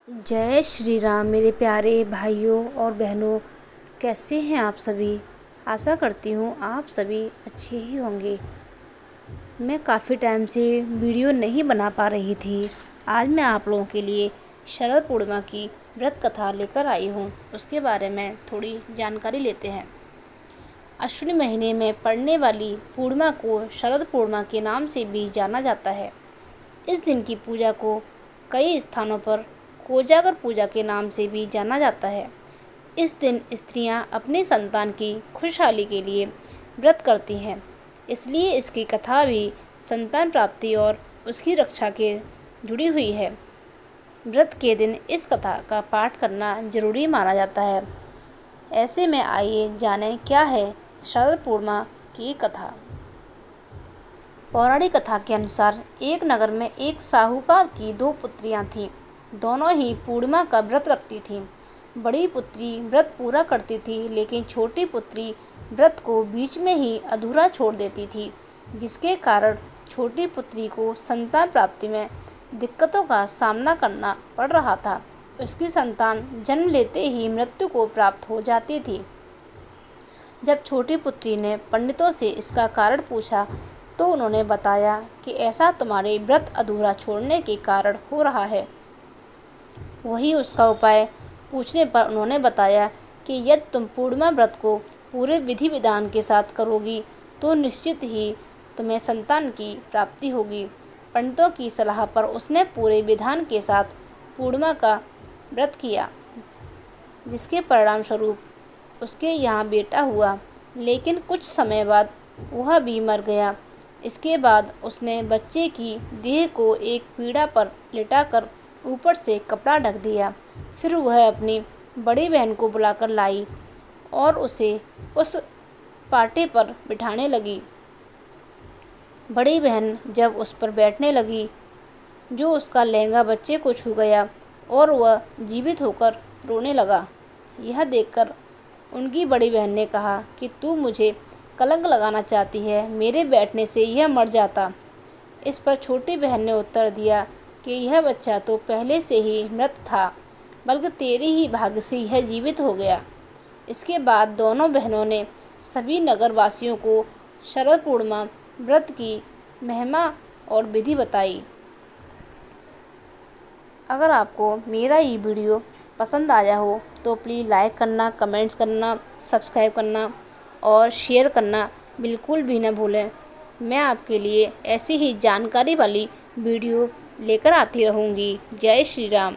जय श्री राम मेरे प्यारे भाइयों और बहनों। कैसे हैं आप सभी। आशा करती हूँ आप सभी अच्छे ही होंगे। मैं काफ़ी टाइम से वीडियो नहीं बना पा रही थी। आज मैं आप लोगों के लिए शरद पूर्णिमा की व्रत कथा लेकर आई हूँ। उसके बारे में थोड़ी जानकारी लेते हैं। अश्विनी महीने में पड़ने वाली पूर्णिमा को शरद पूर्णिमा के नाम से भी जाना जाता है। इस दिन की पूजा को कई स्थानों पर कोजागर पूजा के नाम से भी जाना जाता है। इस दिन स्त्रियां अपने संतान की खुशहाली के लिए व्रत करती हैं, इसलिए इसकी कथा भी संतान प्राप्ति और उसकी रक्षा के जुड़ी हुई है। व्रत के दिन इस कथा का पाठ करना जरूरी माना जाता है। ऐसे में आइए जानें क्या है शरद पूर्णिमा की कथा। पौराणिक कथा के अनुसार एक नगर में एक साहूकार की 2 पुत्रियां थीं। दोनों ही पूर्णिमा का व्रत रखती थीं। बड़ी पुत्री व्रत पूरा करती थी, लेकिन छोटी पुत्री व्रत को बीच में ही अधूरा छोड़ देती थी, जिसके कारण छोटी पुत्री को संतान प्राप्ति में दिक्कतों का सामना करना पड़ रहा था। उसकी संतान जन्म लेते ही मृत्यु को प्राप्त हो जाती थी। जब छोटी पुत्री ने पंडितों से इसका कारण पूछा तो उन्होंने बताया कि ऐसा तुम्हारे व्रत अधूरा छोड़ने के कारण हो रहा है। वही उसका उपाय पूछने पर उन्होंने बताया कि यदि तुम पूर्णिमा व्रत को पूरे विधि विधान के साथ करोगी तो निश्चित ही तुम्हें संतान की प्राप्ति होगी। पंडितों की सलाह पर उसने पूरे विधान के साथ पूर्णिमा का व्रत किया, जिसके परिणाम स्वरूप उसके यहाँ बेटा हुआ, लेकिन कुछ समय बाद वह भी मर गया। इसके बाद उसने बच्चे की देह को एक पीढ़ा पर लिटाकर ऊपर से कपड़ा ढक दिया। फिर वह अपनी बड़ी बहन को बुलाकर लाई और उसे उस पाटे पर बिठाने लगी। बड़ी बहन जब उस पर बैठने लगी, जो उसका लहंगा बच्चे को छू गया और वह जीवित होकर रोने लगा। यह देखकर उनकी बड़ी बहन ने कहा कि तू मुझे कलंक लगाना चाहती है, मेरे बैठने से यह मर जाता। इस पर छोटी बहन ने उत्तर दिया कि यह बच्चा तो पहले से ही मृत था, बल्कि तेरे ही भाग्य से यह जीवित हो गया। इसके बाद दोनों बहनों ने सभी नगरवासियों को शरद पूर्णिमा व्रत की महिमा और विधि बताई। अगर आपको मेरा ये वीडियो पसंद आया हो तो प्लीज़ लाइक करना, कमेंट्स करना, सब्सक्राइब करना और शेयर करना बिल्कुल भी न भूलें। मैं आपके लिए ऐसी ही जानकारी वाली वीडियो लेकर आती रहूँगी। जय श्री राम।